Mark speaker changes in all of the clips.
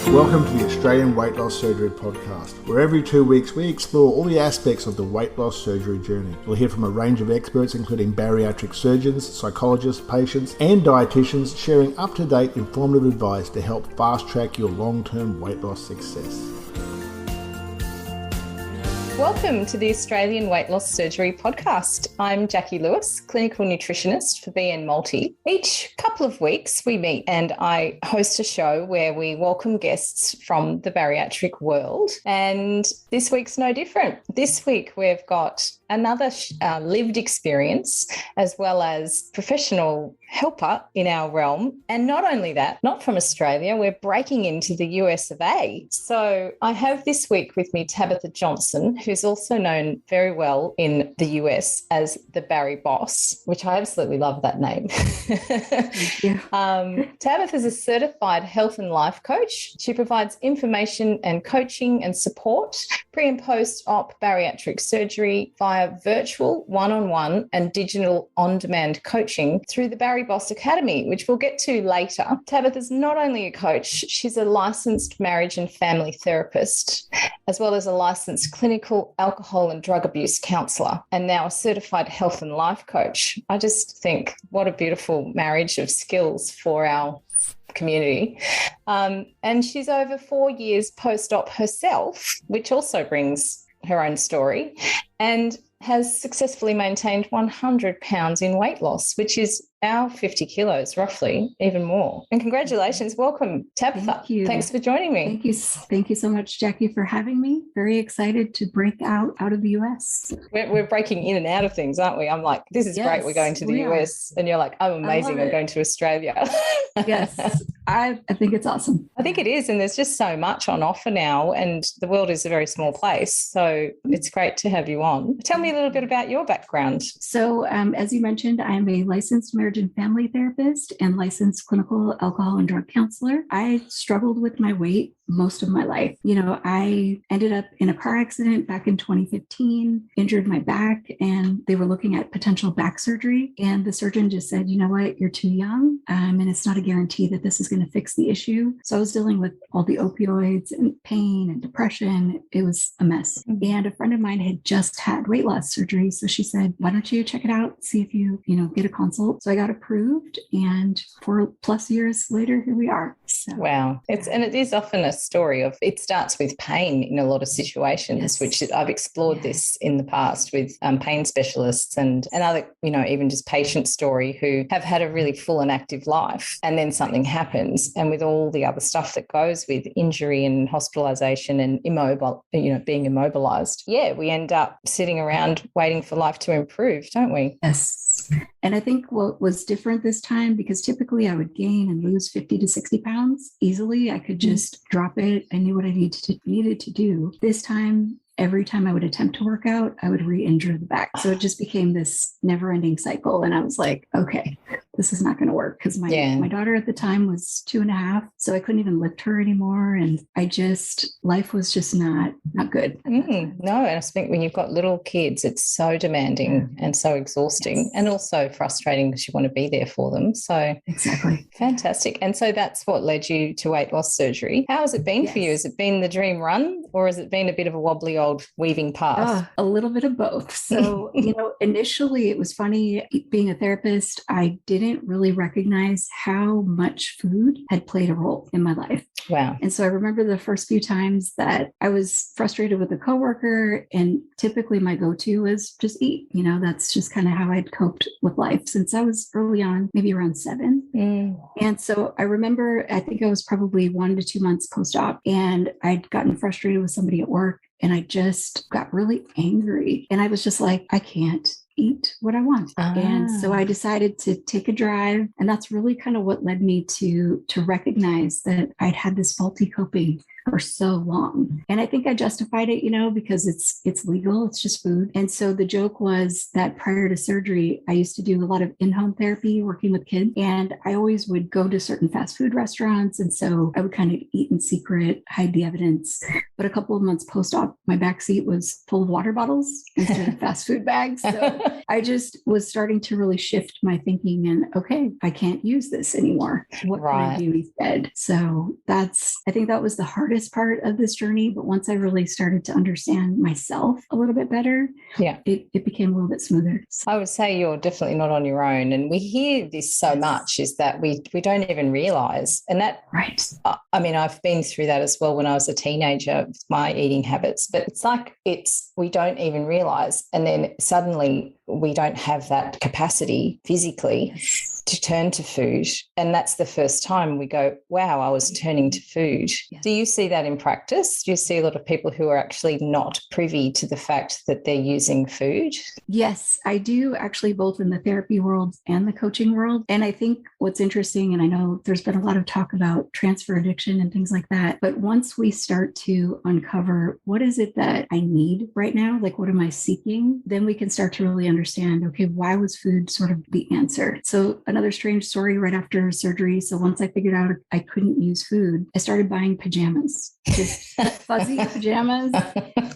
Speaker 1: Welcome to the Australian Weight Loss Surgery Podcast, where every 2 weeks we explore all the aspects of the weight loss surgery journey. You'll hear from a range of experts including bariatric surgeons, psychologists, patients and dietitians sharing up-to-date informative advice to help fast-track your long-term weight loss success.
Speaker 2: Welcome to the Australian Weight Loss Surgery Podcast. I'm Jacqui Lewis, clinical nutritionist for BN Multi. Each couple of weeks we meet and I host a show where we welcome guests from the bariatric world. And this week's no different. This week we've got another lived experience as well as professional helper in our realm. And not only that, not from Australia, we're breaking into the US of A. So I have this week with me Tabitha Johnson, who's also known very well in the US as the BariBoss, which I absolutely love that name.
Speaker 3: Thank you.
Speaker 2: Tabitha is a certified health and life coach. She provides information and coaching and support pre and post-op bariatric surgery via virtual one-on-one and digital on-demand coaching through the BariBoss Academy, which we'll get to later. Tabitha's not only a coach, she's a licensed marriage and family therapist, as well as a licensed clinical alcohol and drug abuse counsellor, and now a certified health and life coach. I just think what a beautiful marriage of skills for our community. And she's over 4 years post-op herself, which also brings her own story, and has successfully maintained 100 pounds in weight loss, which is our 50 kilos, roughly, even more. And congratulations. Welcome, Tabitha.
Speaker 3: Thank you.
Speaker 2: Thanks for joining me.
Speaker 3: Thank you. Thank you so much, Jacqui, for having me. Very excited to break out of the US.
Speaker 2: We're breaking in and out of things, aren't we? I'm like, this is great. We're going to the US. And you're like, I'm amazing. I'm going to Australia.
Speaker 3: Yes. I think it's awesome.
Speaker 2: I think it is. And there's just so much on offer now. And the world is a very small place. So it's great to have you on. Tell me a little bit about your background.
Speaker 3: So as you mentioned, I'm a licensed marriage and family therapist and licensed clinical alcohol and drug counselor. I struggled with my weight most of my life. You know, I ended up in a car accident back in 2015, injured my back, and they were looking at potential back surgery. And the surgeon just said, you know what, you're too young, and it's not a guarantee that this is going to fix the issue. So I was dealing with all the opioids and pain and depression. It was a mess. And a friend of mine had just had weight loss surgery. So she said, why don't you check it out? See if you get a consult. So I got approved, and 4+ years later, here we are. So,
Speaker 2: wow. It is often a story of, it starts with pain in a lot of situations, yes, which I've explored this in the past with pain specialists and other, even just patient story who have had a really full and active life, and then something happens. And with all the other stuff that goes with injury and hospitalization and being immobilized, we end up sitting around waiting for life to improve, don't we?
Speaker 3: Yes. And I think what was different this time, because typically I would gain and lose 50 to 60 pounds easily. I could just drop it. I knew what I needed to do. This time, every time I would attempt to work out, I would re-injure the back. So it just became this never-ending cycle. And I was like, okay, this is not going to work, because my daughter at the time was 2.5, so I couldn't even lift her anymore. And life was just not good.
Speaker 2: No, and I think when you've got little kids, it's so demanding and so exhausting, yes, and also frustrating because you want to be there for them. So
Speaker 3: exactly.
Speaker 2: Fantastic. And so that's what led you to weight loss surgery. How has it been for you? Has it been the dream run, or has it been a bit of a wobbly old weaving path?
Speaker 3: A little bit of both. So, initially it was funny being a therapist. I didn't really recognize how much food had played a role in my life.
Speaker 2: Wow.
Speaker 3: And so I remember the first few times that I was frustrated with a coworker, and typically my go-to was just eat. That's just kind of how I'd coped with life since I was early on, maybe around 7. And so I remember, I think I was probably 1 to 2 months post-op, and I'd gotten frustrated with somebody at work, and I just got really angry. And I was just like, I can't eat what I want. And so I decided to take a drive. And that's really kind of what led me to recognize that I'd had this faulty coping for so long. And I think I justified it, because it's legal, it's just food. And so the joke was that prior to surgery, I used to do a lot of in-home therapy working with kids. And I always would go to certain fast food restaurants. And so I would kind of eat in secret, hide the evidence. But a couple of months post-op, my back seat was full of water bottles instead of fast food bags. So I just was starting to really shift my thinking and, okay, I can't use this anymore. What can I do instead? So I think that was the hardest part of this journey. But once I really started to understand myself a little bit better, it became a little bit smoother.
Speaker 2: I would say you're definitely not on your own. And we hear this so much, is that we don't even realize. And that, I mean, I've been through that as well when I was a teenager with my eating habits, but it's like we don't even realize. And then suddenly we don't have that capacity physically to turn to food. And that's the first time we go, wow, I was turning to food. Yes. Do you see that in practice? Do you see a lot of people who are actually not privy to the fact that they're using food?
Speaker 3: Yes, I do, actually, both in the therapy world and the coaching world. And I think what's interesting, and I know there's been a lot of talk about transfer addiction and things like that, but once we start to uncover what is it that I need right now, like what am I seeking, then we can start to really understand, okay, why was food sort of the answer? So another strange story right after surgery. So once I figured out I couldn't use food, I started buying pajamas, just fuzzy pajamas.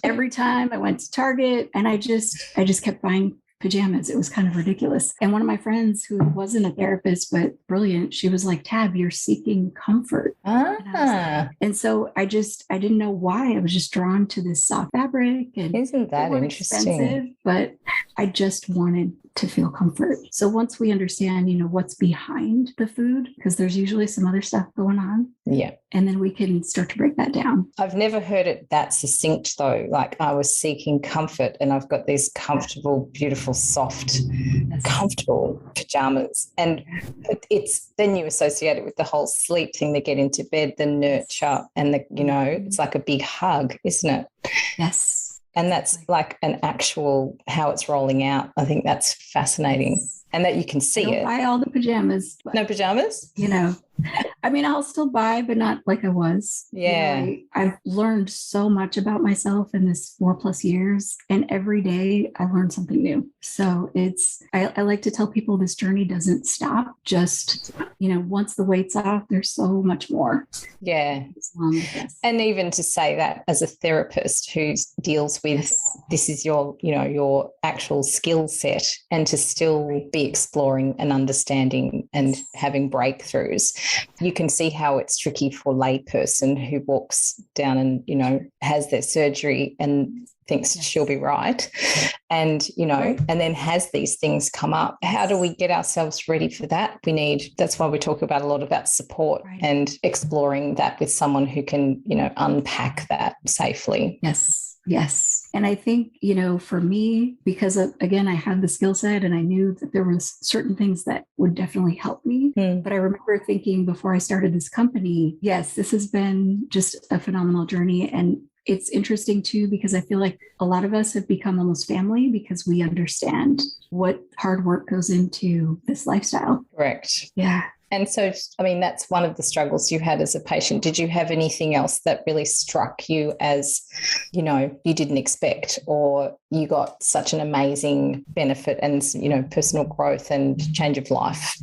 Speaker 3: Every time I went to Target, and I just kept buying pajamas. It was kind of ridiculous. And one of my friends, who wasn't a therapist, but brilliant, she was like, Tab, you're seeking comfort. And so I didn't know why. I was just drawn to this soft fabric. And
Speaker 2: isn't that interesting?
Speaker 3: But I just wanted to feel comfort. So once we understand, what's behind the food, because there's usually some other stuff going on.
Speaker 2: Yeah.
Speaker 3: And then we can start to break that down.
Speaker 2: I've never heard it that succinct, though. Like, I was seeking comfort, and I've got these comfortable, beautiful, soft, comfortable pajamas. And it's then you associate it with the whole sleep thing, they get into bed, the nurture, and it's like a big hug, isn't it?
Speaker 3: Yes.
Speaker 2: And that's like an actual how it's rolling out. I think that's fascinating. And that you can see it.
Speaker 3: Buy all the pajamas.
Speaker 2: No pajamas?
Speaker 3: I mean, I'll still buy, but not like I was.
Speaker 2: Yeah.
Speaker 3: I've learned so much about myself in this 4+ years, and every day I learn something new. So I like to tell people this journey doesn't stop. Just, once the weight's off, there's so much more.
Speaker 2: Yeah. And even to say that as a therapist who deals with, this is your actual skill set, and to still be exploring and understanding and having breakthroughs, you can see how it's tricky for a layperson who walks down and, has their surgery and thinks she'll be right. And, and then has these things come up. How do we get ourselves ready for that? That's why we talk about a lot about support and exploring that with someone who can, unpack that safely.
Speaker 3: Yes. And I think, for me, because again, I had the skill set and I knew that there was certain things that would definitely help me. But I remember thinking before I started this company, yes, this has been just a phenomenal journey. And it's interesting too, because I feel like a lot of us have become almost family because we understand what hard work goes into this lifestyle.
Speaker 2: Correct.
Speaker 3: Yeah.
Speaker 2: And so, that's one of the struggles you had as a patient. Did you have anything else that really struck you as, you didn't expect, or you got such an amazing benefit and, personal growth and change of life?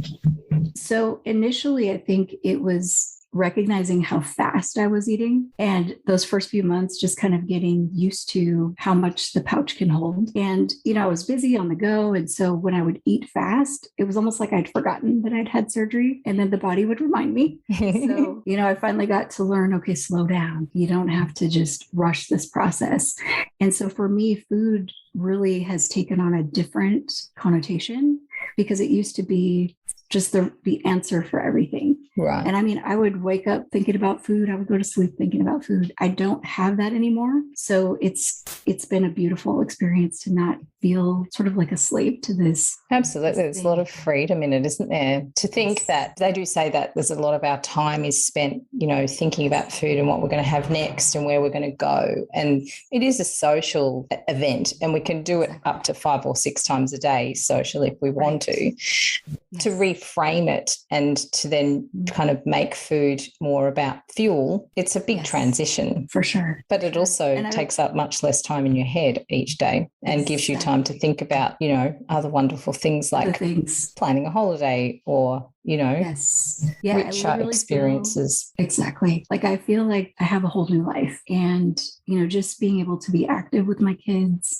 Speaker 3: So initially, I think it was recognizing how fast I was eating, and those first few months just kind of getting used to how much the pouch can hold. And, I was busy on the go. And so when I would eat fast, it was almost like I'd forgotten that I'd had surgery, and then the body would remind me. So, I finally got to learn, okay, slow down. You don't have to just rush this process. And so for me, food really has taken on a different connotation, because it used to be just the answer for everything.
Speaker 2: Right.
Speaker 3: And I would wake up thinking about food. I would go to sleep thinking about food. I don't have that anymore. So it's been a beautiful experience to not feel sort of like a slave to this.
Speaker 2: Absolutely. There's a lot of freedom in it, isn't there? To think that they do say that there's a lot of our time is spent, thinking about food and what we're going to have next and where we're going to go. And it is a social event, and we can do it up to 5 or 6 times a day socially if we want to reframe it and to then kind of make food more about fuel, it's a big transition.
Speaker 3: For sure.
Speaker 2: But it also takes up much less time in your head each day and gives you time to think about, you know, other wonderful things like planning a holiday or, you know, richer experiences.
Speaker 3: Exactly. Like I feel like I have a whole new life, and, you know, just being able to be active with my kids.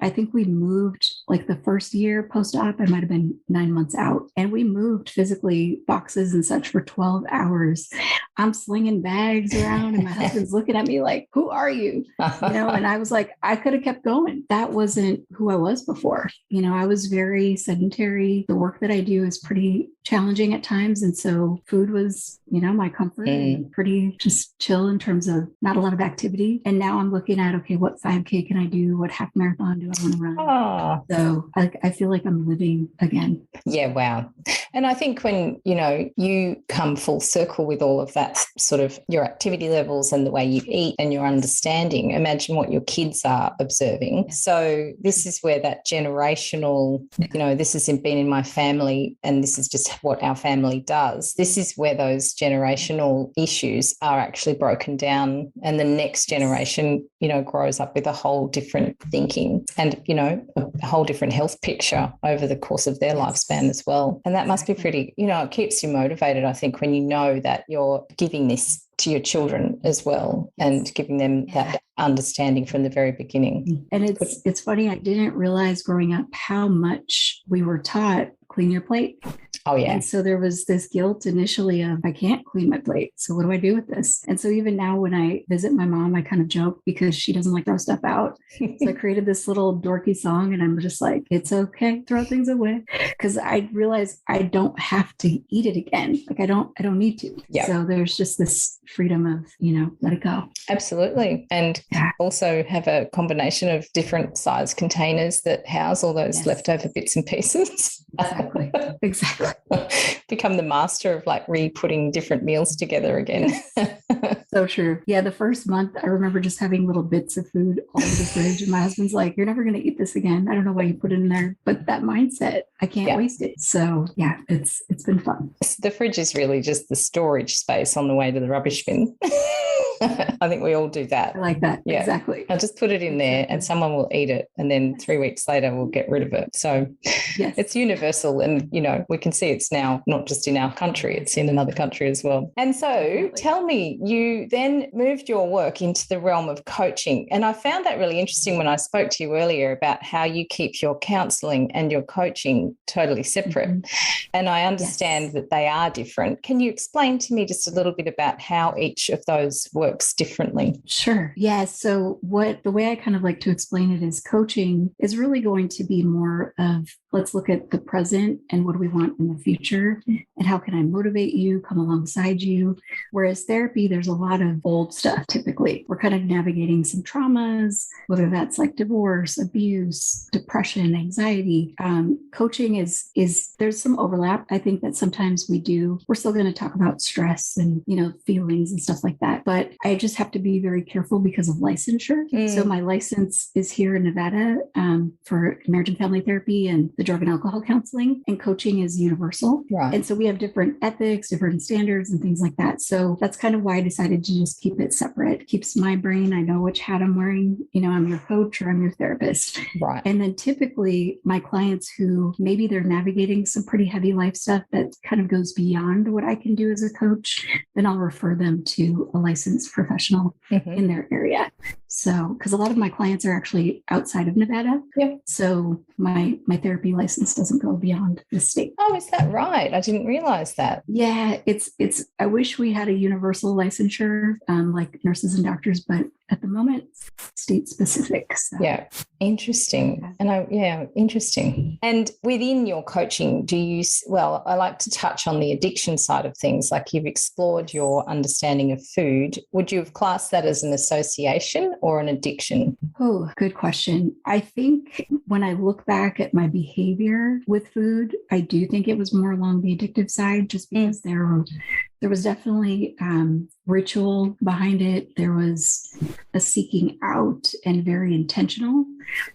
Speaker 3: I think we moved like the first year post-op, I might have been 9 months out, and we moved physically boxes and such for 12 hours. I'm slinging bags around and my husband's looking at me like, who are you? You know, and I was like, I could have kept going. That wasn't who I was before. You know, I was very sedentary. The work that I do is pretty challenging at times. And so food was, you know, my comfort and pretty just chill in terms of not a lot of activity. And now I'm looking at, okay, what 5K can I do? What half marathon do I want to run? So I feel like I'm living again.
Speaker 2: Yeah, wow. And I think when, you know, you come full circle with all of that sort of your activity levels and the way you eat and your understanding, imagine what your kids are observing. So this is where that generational, you know, this has been in my family and this is just what our family does. This is where those generational issues are actually broken down, and the next generation, you know, grows up with a whole different thinking and, you know, a whole different health picture over the course of their lifespan as well. And that must be pretty, you know, it keeps you motivated, I think, when you know that you're giving this to your children as well and giving them that understanding from the very beginning.
Speaker 3: And it's funny, I didn't realize growing up how much we were taught clean your plate.
Speaker 2: Oh, yeah.
Speaker 3: And so there was this guilt initially of, I can't clean my plate. So what do I do with this? And so even now when I visit my mom, I kind of joke because she doesn't like throw stuff out. So I created this little dorky song and I'm just like, it's okay, throw things away. Because I realized I don't have to eat it again. Like I don't need to. Yep. So there's just this freedom of, you know, let it go.
Speaker 2: Absolutely. And also have a combination of different size containers that house all those leftover bits and pieces.
Speaker 3: Exactly.
Speaker 2: Become the master of like re-putting different meals together again.
Speaker 3: So true. Yeah. The first month, I remember just having little bits of food all over the fridge. And my husband's like, you're never going to eat this again. I don't know why you put it in there. But that mindset, I can't waste it. So yeah, it's been fun.
Speaker 2: The fridge is really just the storage space on the way to the rubbish bin. I think we all do that.
Speaker 3: I like that. Yeah. Exactly.
Speaker 2: I'll just put it in there and someone will eat it. And then 3 weeks later, we'll get rid of it. So it's universal. And, you know, we can see it's now not just in our country, it's in another country as well. And so tell me, you then moved your work into the realm of coaching. And I found that really interesting when I spoke to you earlier about how you keep your counselling and your coaching totally separate. Mm-hmm. And I understand that they are different. Can you explain to me just a little bit about how each of those works differently?
Speaker 3: Sure. Yeah. So the way I kind of like to explain it is coaching is really going to be more of, let's look at the present and what do we want in the future and how can I motivate you, come alongside you. Whereas therapy, there's a lot of old stuff. Typically, we're kind of navigating some traumas, whether that's like divorce, abuse, depression, anxiety. Coaching is there's some overlap. I think that sometimes we're still going to talk about stress and, you know, feelings and stuff like that. But I just have to be very careful because of licensure. So my license is here in Nevada for marriage and family therapy and the drug and alcohol counseling, and coaching is universal. Right. And so we have different ethics, different standards and things like that. So that's kind of why I decided to just keep it separate. It keeps my brain. I know which hat I'm wearing. You know, I'm your coach or I'm your therapist. Right. And then typically my clients who maybe they're navigating some pretty heavy life stuff that kind of goes beyond what I can do as a coach, then I'll refer them to a licensed professional in their area. So, because a lot of my clients are actually outside of Nevada. Yeah. So my therapy license doesn't go beyond the state.
Speaker 2: Oh, is that right? I didn't realize that.
Speaker 3: Yeah, I wish we had a universal licensure like nurses and doctors, but at the moment, state specific. So.
Speaker 2: Yeah, interesting. And interesting. And within your coaching, I like to touch on the addiction side of things, like you've explored your understanding of food. Would you have classed that as an association or an addiction?
Speaker 3: Oh, good question. I think when I look back at my behavior with food, I do think it was more along the addictive side, just because there was definitely ritual behind it. There was a seeking out and very intentional.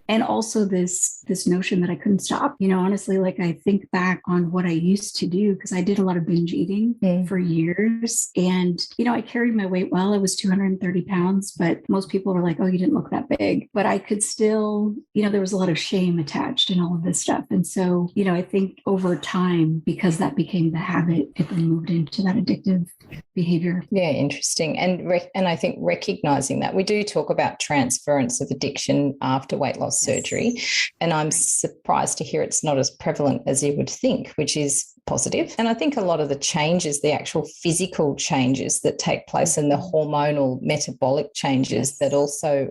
Speaker 3: And also this notion that I couldn't stop. Honestly, like I think back on what I used to do, because I did a lot of binge eating for years. And, I carried my weight well. I was 230 pounds, but most people were like, oh, you didn't look that big. But I could still, there was a lot of shame attached and all of this stuff. And so, I think over time, because that became the habit, it then moved into that addictive behavior.
Speaker 2: Yeah, interesting. And I think recognizing that we do talk about transference of addiction after weight loss surgery. And I'm surprised to hear it's not as prevalent as you would think, which is positive. And I think a lot of the changes, the actual physical changes that take place and the hormonal metabolic changes that also,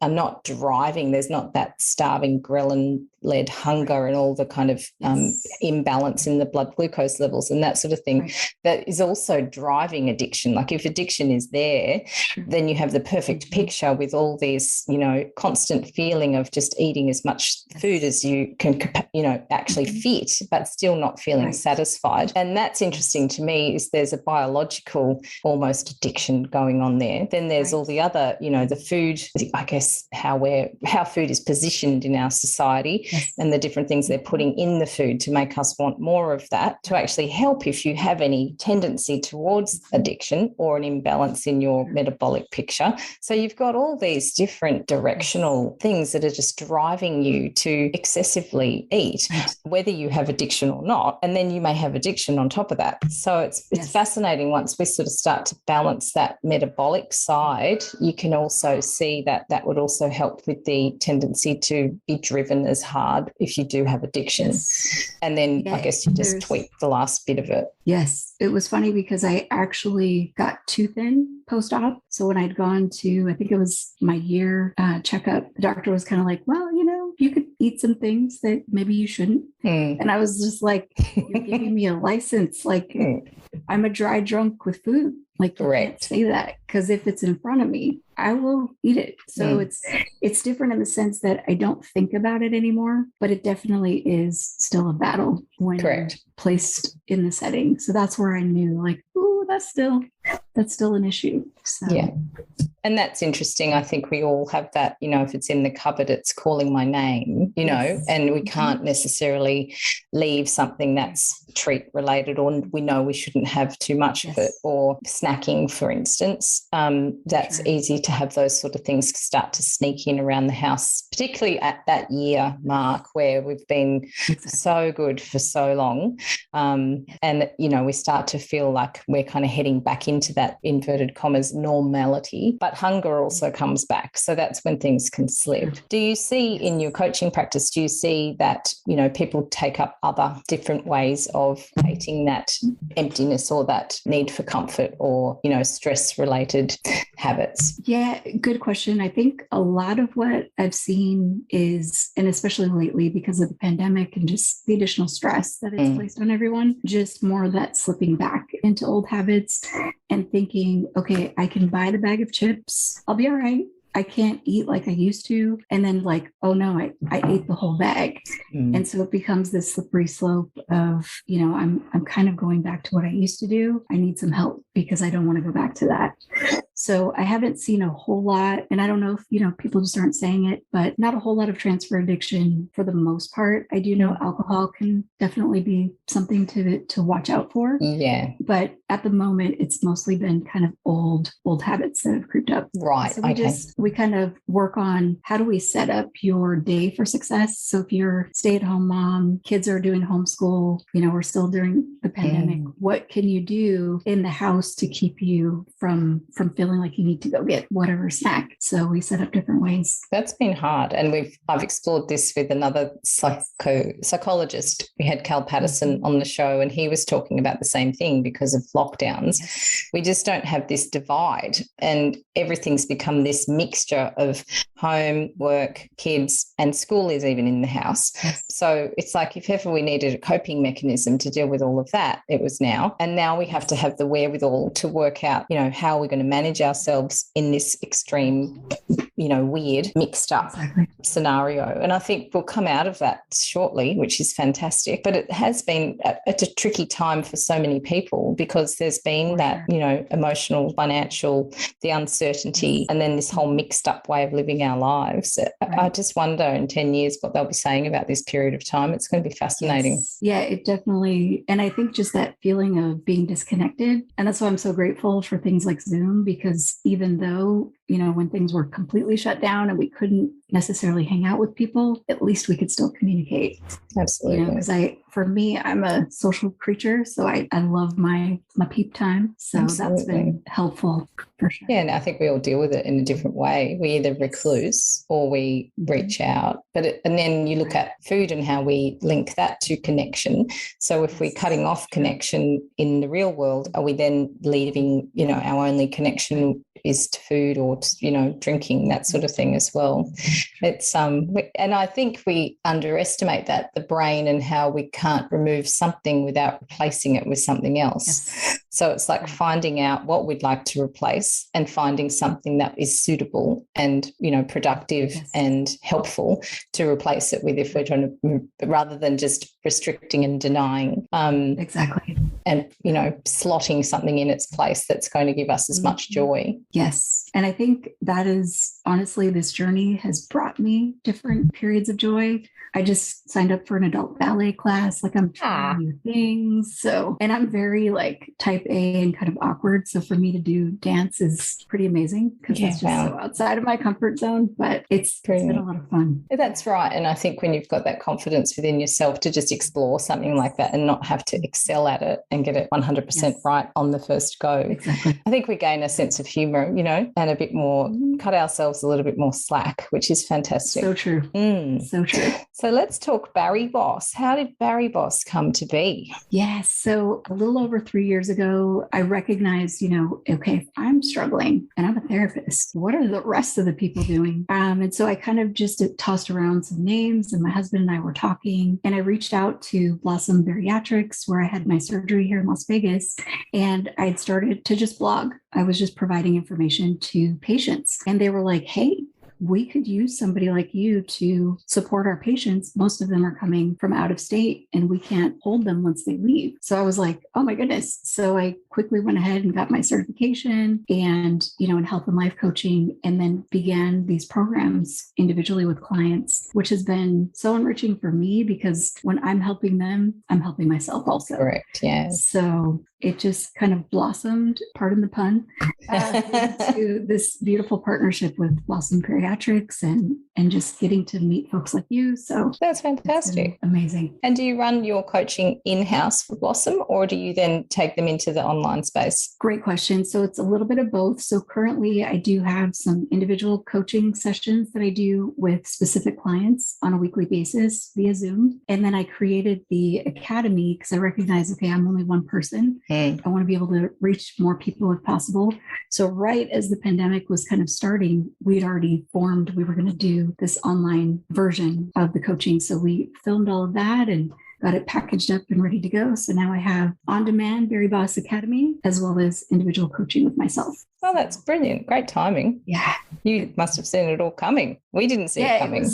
Speaker 2: are not driving, there's not that starving ghrelin-led hunger and all the kind of imbalance in the blood glucose levels and that sort of thing that is also driving addiction. Like if addiction is there, then you have the perfect picture with all these, constant feeling of just eating as much food as you can, actually fit, but still not feeling satisfied. And that's interesting to me is there's a biological almost addiction going on there. Then there's all the other, the food, I guess, how food is positioned in our society and the different things they're putting in the food to make us want more of that, to actually help if you have any tendency towards addiction or an imbalance in your metabolic picture. So you've got all these different directional things that are just driving you to excessively eat, whether you have addiction or not. And then you may have addiction on top of that. So it's fascinating once we sort of start to balance that metabolic side, you can also see that that would also help with the tendency to be driven as hard if you do have addiction. And then I guess you just tweak the last bit of it.
Speaker 3: Yes. It was funny because I actually got too thin post-op. So when I'd gone to, I think it was my year checkup, the doctor was kind of like, well, you could eat some things that maybe you shouldn't. And I was just like, you're giving me a license. Like I'm a dry drunk with food. Like you can't say that, because if it's in front of me, I will eat it. So it's different in the sense that I don't think about it anymore, but it definitely is still a battle when placed in the setting. So that's where I knew like, ooh, that's still an issue. So.
Speaker 2: Yeah. And that's interesting. I think we all have that, if it's in the cupboard, it's calling my name, and we can't necessarily leave something that's treat related, or we know we shouldn't have too much of it, or snacking, for instance. That's easy to have those sort of things start to sneak in around the house, particularly at that year mark where we've been so good for so long. And, we start to feel like we're kind of heading back into that inverted commas normality, but hunger also comes back. So that's when things can slip. Do you see in your coaching practice, do you see that, people take up other different ways of hating that emptiness or that need for comfort or, stress related habits?
Speaker 3: Yeah, good question. I think a lot of what I've seen is, and especially lately because of the pandemic and just the additional stress that it's placed on everyone, just more of that slipping back into old habits and thinking, okay, I can buy the bag of chips. I'll be all right. I can't eat like I used to. And then like, oh no, I ate the whole bag. And so it becomes this slippery slope of, I'm kind of going back to what I used to do. I need some help because I don't want to go back to that. So I haven't seen a whole lot, and I don't know if, people just aren't saying it, but not a whole lot of transfer addiction for the most part. I do know alcohol can definitely be something to watch out for. Yeah. But at the moment, it's mostly been kind of old habits that have creeped up.
Speaker 2: Right.
Speaker 3: So we kind of work on how do we set up your day for success. So if you're stay-at-home mom, kids are doing homeschool, we're still during the pandemic. What can you do in the house to keep you from feeling like you need to go get whatever snack? So we set up different ways.
Speaker 2: That's been hard. And I've explored this with another psychologist. We had Cal Patterson on the show, and he was talking about the same thing because of lockdowns. We just don't have this divide, and everything's become this mixture of home, work, kids, and school is even in the house. So it's like if ever we needed a coping mechanism to deal with all of that, it was now. And now we have to have the wherewithal to work out, how we're going to manage ourselves in this extreme, weird, mixed up scenario. And I think we'll come out of that shortly, which is fantastic. But it has been, it's a tricky time for so many people because there's been that, you know, emotional, financial, the uncertainty, and then this whole mixed up way of living our lives. I just wonder in 10 years what they'll be saying about this period of time. It's going to be fascinating.
Speaker 3: Yes. Yeah, it definitely, and I think just that feeling of being disconnected. And that's why I'm so grateful for things like Zoom, because even though, you know, when things were completely shut down and we couldn't necessarily hang out with people, at least we could still communicate.
Speaker 2: Absolutely.
Speaker 3: You know, because for me, I'm a social creature, so I love my peep time. So that's been helpful for sure.
Speaker 2: Yeah, and I think we all deal with it in a different way. We either recluse or we reach out. And then you look at food and how we link that to connection. So if we're cutting off connection in the real world, are we then leaving, you know, our only connection is to food or to, you know, drinking, that sort of thing as well. It's and I think we underestimate that, the brain, and how we can't remove something without replacing it with something else.
Speaker 3: Yes.
Speaker 2: So it's like finding out what we'd like to replace and finding something that is suitable and, you know, productive and helpful to replace it with, if we're trying to, rather than just restricting and denying.
Speaker 3: Exactly.
Speaker 2: And, you know, slotting something in its place that's going to give us as much joy.
Speaker 3: Yes. And I think that is, honestly, this journey has brought me different periods of joy. I just signed up for an adult ballet class. Like, I'm trying new things. So, and I'm very like type A and kind of awkward. So for me to do dance is pretty amazing, because it's just so outside of my comfort zone, but it's been a lot of fun.
Speaker 2: That's right. And I think when you've got that confidence within yourself to just explore something like that and not have to excel at it and get it 100% right on the first go.
Speaker 3: Exactly.
Speaker 2: I think we gain a sense of humor, you know, and a bit more, cut ourselves a little bit more slack, which is fantastic.
Speaker 3: So true. So true.
Speaker 2: So let's talk BariBoss. How did BariBoss come to be?
Speaker 3: Yes. So a little over 3 years ago, I recognized, you know, okay, if I'm struggling and I'm a therapist, what are the rest of the people doing? And so I kind of just tossed around some names, and my husband and I were talking, and I reached out to Blossom Bariatrics, where I had my surgery here in Las Vegas, and I had started to just blog. I was just providing information to patients, and they were like, hey, we could use somebody like you to support our patients. Most of them are coming from out of state, and we can't hold them once they leave. So I was like, oh my goodness. So I quickly went ahead and got my certification and, you know, in health and life coaching, and then began these programs individually with clients, which has been so enriching for me, because when I'm helping them, I'm helping myself also.
Speaker 2: Correct. Yes.
Speaker 3: So it just kind of blossomed, pardon the pun, into this beautiful partnership with Blossom Bariatrics, and just getting to meet folks like you. So
Speaker 2: that's fantastic.
Speaker 3: Amazing.
Speaker 2: And do you run your coaching in-house for Blossom, or do you then take them into the online space?
Speaker 3: Great question. So it's a little bit of both. So currently I do have some individual coaching sessions that I do with specific clients on a weekly basis via Zoom. And then I created the academy because I recognize, okay, I'm only one person. I want to be able to reach more people if possible. So right as the pandemic was kind of starting, we'd already formed, we were going to do this online version of the coaching. So we filmed all of that and got it packaged up and ready to go. So now I have on-demand BariBoss Academy, as well as individual coaching with myself.
Speaker 2: Oh, that's brilliant. Great timing.
Speaker 3: Yeah.
Speaker 2: You must have seen it all coming. We didn't see it coming.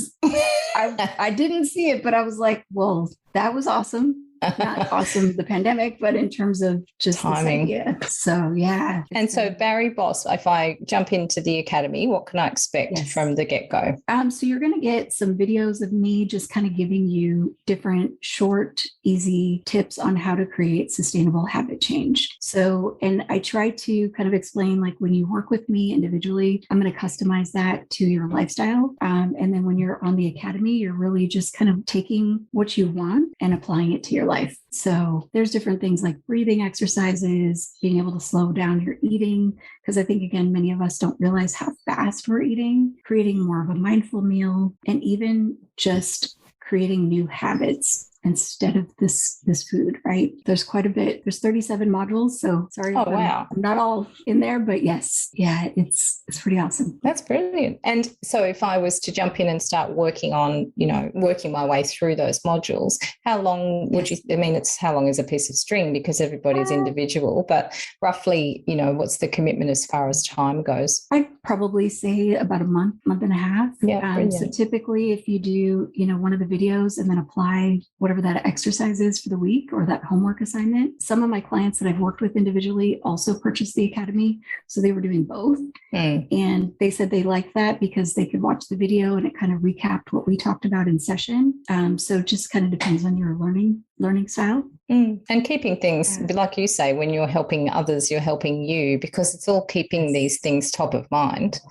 Speaker 3: I didn't see it, but I was like, well, that was awesome. Not awesome, the pandemic, but in terms of just timing. This idea. So, yeah.
Speaker 2: And so BariBoss, if I jump into the academy, what can I expect from the get-go?
Speaker 3: So you're going to get some videos of me just kind of giving you different short, easy tips on how to create sustainable habit change. So, and I try to kind of explain, like, when you work with me individually, I'm going to customize that to your lifestyle. And then when you're on the academy, you're really just kind of taking what you want and applying it to your life. So there's different things like breathing exercises, being able to slow down your eating, because I think, again, many of us don't realize how fast we're eating, creating more of a mindful meal, and even just creating new habits instead of this food, right? There's quite a bit. There's 37 modules. So sorry, I'm not all in there, but yes. Yeah, it's pretty awesome.
Speaker 2: That's brilliant. And so if I was to jump in and start working on, working my way through those modules, how long would you, it's how long is a piece of string, because everybody's individual, but roughly, what's the commitment as far as time goes?
Speaker 3: I probably say about a month and a half.
Speaker 2: Yeah,
Speaker 3: so typically if you do, one of the videos and then apply whatever that exercise is for the week or that homework assignment, some of my clients that I've worked with individually also purchased the Academy. So they were doing both. And they said they liked that because they could watch the video and it kind of recapped what we talked about in session. So it just kind of depends on your learning style.
Speaker 2: And keeping things, like you say, when you're helping others, you're helping you, because it's all keeping these things top of mind.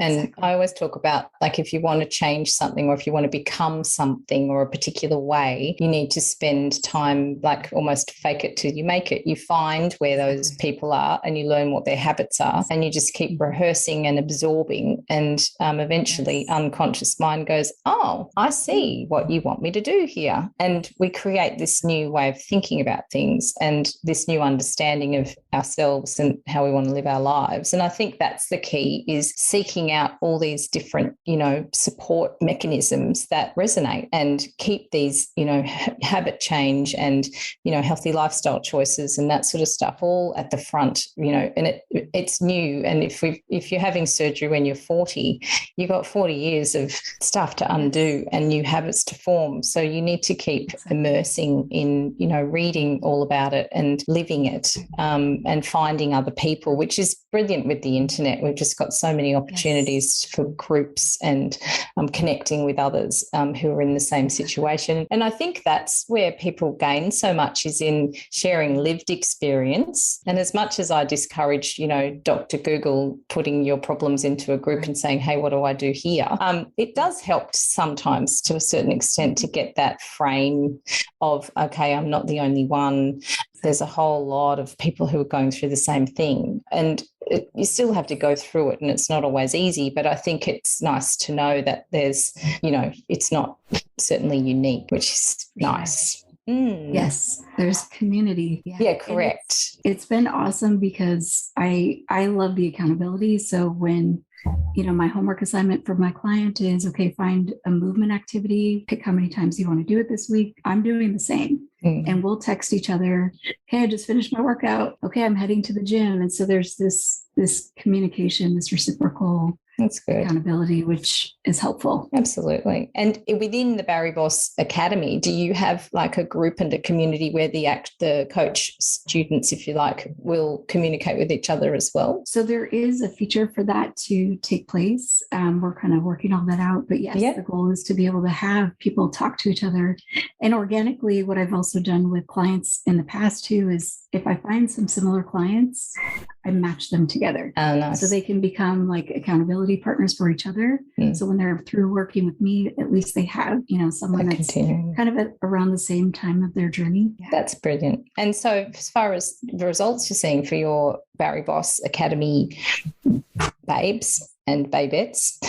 Speaker 2: And I always talk about, like, if you want to change something or if you want to become something or a particular way, you need to spend time, like almost fake it till you make it. You find where those people are and you learn what their habits are, and you just keep rehearsing and absorbing. And eventually unconscious mind goes, oh, I see what you want me to do here. And we create this new way of thinking about things and this new understanding of ourselves and how we want to live our lives. And I think that's the key, is seeking out all these different, support mechanisms that resonate and keep these, habit change and, healthy lifestyle choices and that sort of stuff all at the front, and it's new. And if you're having surgery when you're 40, you've got 40 years of stuff to undo and new habits to form. So you need to keep immersing in, reading all about it and living it, and finding other people, which is brilliant with the internet. We've just got so many opportunities for groups and connecting with others who are in the same situation. And I think that's where people gain so much, is in sharing lived experience. And as much as I discourage, Dr. Google putting your problems into a group and saying, hey, what do I do here? It does help sometimes to a certain extent to get that frame of, okay, I'm not the only one. There's a whole lot of people who are going through the same thing, and you still have to go through it, and it's not always easy, but I think it's nice to know that there's, it's not certainly unique, which is nice.
Speaker 3: Yes, there's community.
Speaker 2: Yeah, correct.
Speaker 3: It's been awesome because I love the accountability. So when my homework assignment for my client is, okay, find a movement activity, pick how many times you want to do it this week. I'm doing the same. And we'll text each other, okay, I just finished my workout. Okay, I'm heading to the gym. And so there's this communication, this reciprocal
Speaker 2: That's good.
Speaker 3: accountability, which is helpful.
Speaker 2: Absolutely. And within the BariBoss Academy, do you have like a group and a community where the coach students, if you like, will communicate with each other as well?
Speaker 3: So there is a feature for that to take place. We're kind of working all that out. But yes, the goal is to be able to have people talk to each other. And organically, what I've also done with clients in the past too is, if I find some similar clients, I match them together.
Speaker 2: Oh, nice.
Speaker 3: So they can become like accountability partners for each other. So when they're through working with me, at least they have, someone that's kind of around the same time of their journey.
Speaker 2: That's brilliant. And so as far as the results you're seeing for your BariBoss Academy babes and babettes,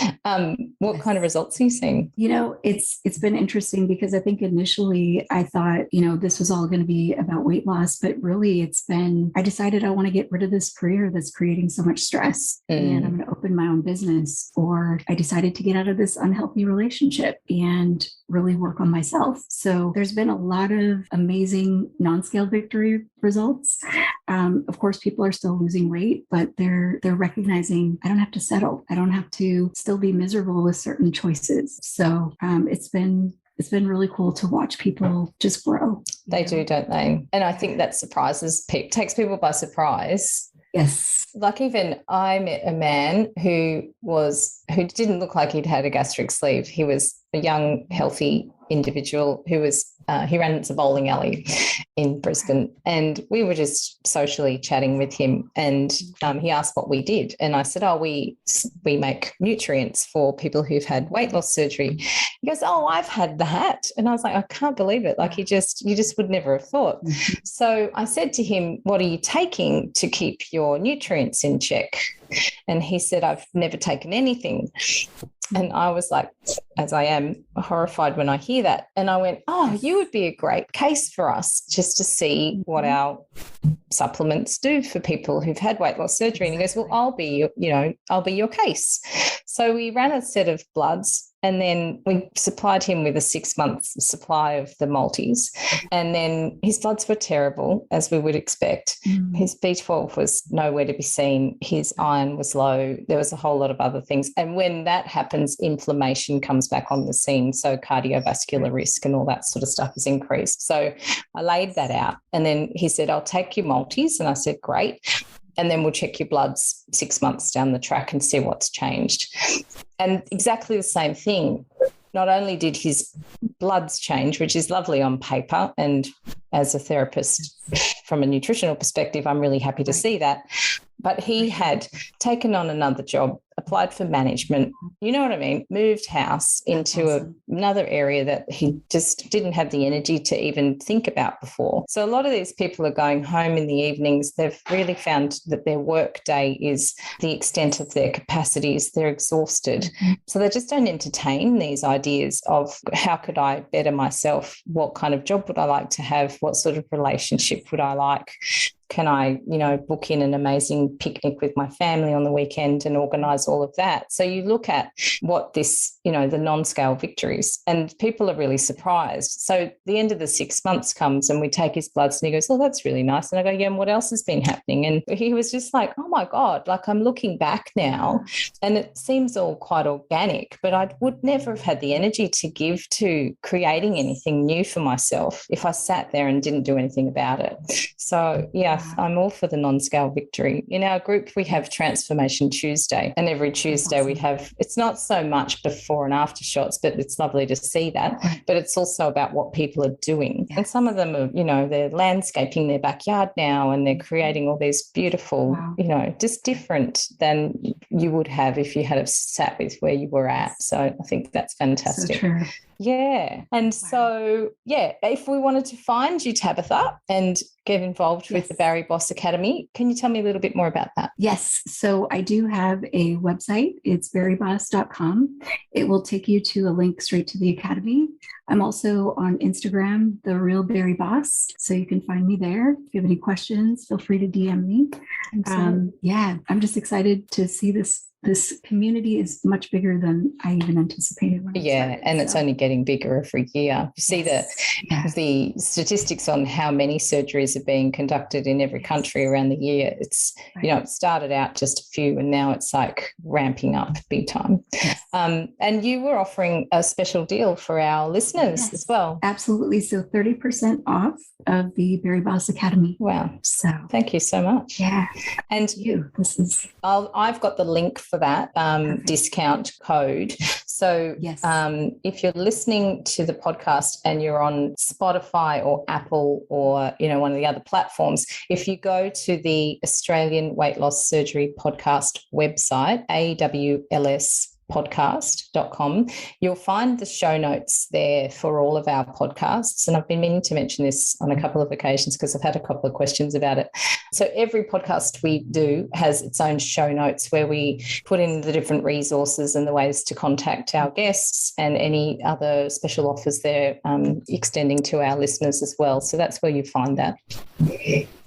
Speaker 2: what kind of results are you seeing?
Speaker 3: It's been interesting because I think initially I thought, this was all going to be about weight loss, but really I decided I want to get rid of this career that's creating so much stress, and I'm going to open my own business, or I decided to get out of this unhealthy relationship and really work on myself. So there's been a lot of amazing non-scale victory results. Of course, people are still losing weight, but they're recognizing I don't have to settle. I don't have to still be miserable with certain choices. So it's been really cool to watch people just grow.
Speaker 2: They do, don't they? And I think that surprises people, takes people by surprise.
Speaker 3: Yes.
Speaker 2: Like even I met a man who didn't look like he'd had a gastric sleeve. He was a young, healthy individual who was he ran a bowling alley in Brisbane, and we were just socially chatting with him, and he asked what we did, and I said, we make nutrients for people who've had weight loss surgery. He goes, I've had that. And I was like, I can't believe it. Like you just would never have thought. So I said to him, what are you taking to keep your nutrients in check? And he said, I've never taken anything. And I was like, as I am, horrified when I hear that. And I went, you would be a great case for us just to see what our supplements do for people who've had weight loss surgery. And he goes, well, I'll be your case. So we ran a set of bloods, And then we supplied him with a 6 months supply of the multis. And then his bloods were terrible, as we would expect. His B12 was nowhere to be seen. His iron was low. There was a whole lot of other things. And when that happens, inflammation comes back on the scene. So cardiovascular risk and all that sort of stuff is increased. So I laid that out. And then he said, I'll take your multis. And I said, great. And then we'll check your bloods 6 months down the track and see what's changed. And exactly the same thing. Not only did his bloods change, which is lovely on paper, and as a therapist from a nutritional perspective, I'm really happy to see that, but he had taken on another job, applied for management, you know what I mean, moved house into another area that he just didn't have the energy to even think about before. So a lot of these people are going home in the evenings. They've really found that their work day is the extent of their capacities. They're exhausted. So they just don't entertain these ideas of how could I better myself? What kind of job would I like to have? What sort of relationship would I like? Can I, book in an amazing picnic with my family on the weekend and organise all of that? So you look at what this, the non-scale victories, and people are really surprised. So the end of the 6 months comes and we take his bloods and he goes, oh, that's really nice. And I go, yeah, and what else has been happening? And he was just like, oh my God, like I'm looking back now and it seems all quite organic, but I would never have had the energy to give to creating anything new for myself if I sat there and didn't do anything about it. So, yeah, I'm all for the non-scale victory. In our group, we have Transformation Tuesday, and every Tuesday we have, it's not so much before and after shots, but it's lovely to see that. But it's also about what people are doing. Yes. And some of them are, they're landscaping their backyard now and they're creating all these beautiful, just different than you would have if you had sat with where you were at. So I think that's fantastic. So true. Yeah. And so, if we wanted to find you, Tabitha, and get involved with the BariBoss Academy, can you tell me a little bit more about that?
Speaker 3: Yes. So I do have a website. It's BariBoss.com. It will take you to a link straight to the Academy. I'm also on Instagram, The Real BariBoss. So you can find me there. If you have any questions, feel free to DM me. I'm just excited to see this community is much bigger than I even anticipated.
Speaker 2: It's only getting bigger every year. You see the statistics on how many surgeries are being conducted in every country around the year. It's, it started out just a few and now it's like ramping up big time. Yes. And you were offering a special deal for our listeners as well.
Speaker 3: Absolutely. So 30% off of the BariBoss Academy.
Speaker 2: Wow.
Speaker 3: So
Speaker 2: thank you so much.
Speaker 3: Yeah.
Speaker 2: And I've got the link for that discount code. So if you're listening to the podcast and you're on Spotify or Apple or, one of the other platforms, if you go to the Australian Weight Loss Surgery Podcast website, awlspodcast.com, you'll find the show notes there for all of our podcasts. And I've been meaning to mention this on a couple of occasions because I've had a couple of questions about it. So every podcast we do has its own show notes where we put in the different resources and the ways to contact our guests and any other special offers they're extending to our listeners as well. So that's where you find that.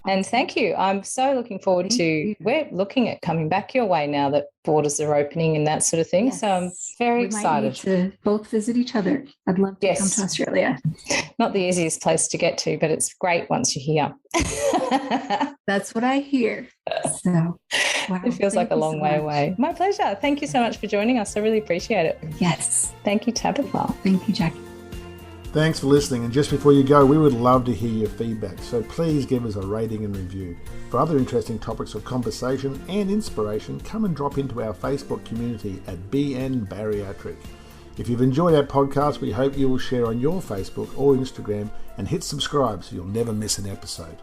Speaker 2: And thank you. I'm so looking forward we're looking at coming back your way now that borders are opening and that sort of thing. Yes. So I'm very excited.
Speaker 3: We might need to both visit each other. I'd love to come to Australia.
Speaker 2: Not the easiest place to get to, but it's great once you're here.
Speaker 3: That's what I hear. So
Speaker 2: it feels like a long way away. My pleasure. Thank you so much for joining us. I really appreciate it.
Speaker 3: Yes.
Speaker 2: Thank you, Tabitha.
Speaker 3: Thank you, Jacqui.
Speaker 1: Thanks for listening, and just before you go, we would love to hear your feedback, so please give us a rating and review. For other interesting topics of conversation and inspiration, come and drop into our Facebook community at BN Bariatric. If you've enjoyed our podcast, we hope you will share on your Facebook or Instagram and hit subscribe so you'll never miss an episode.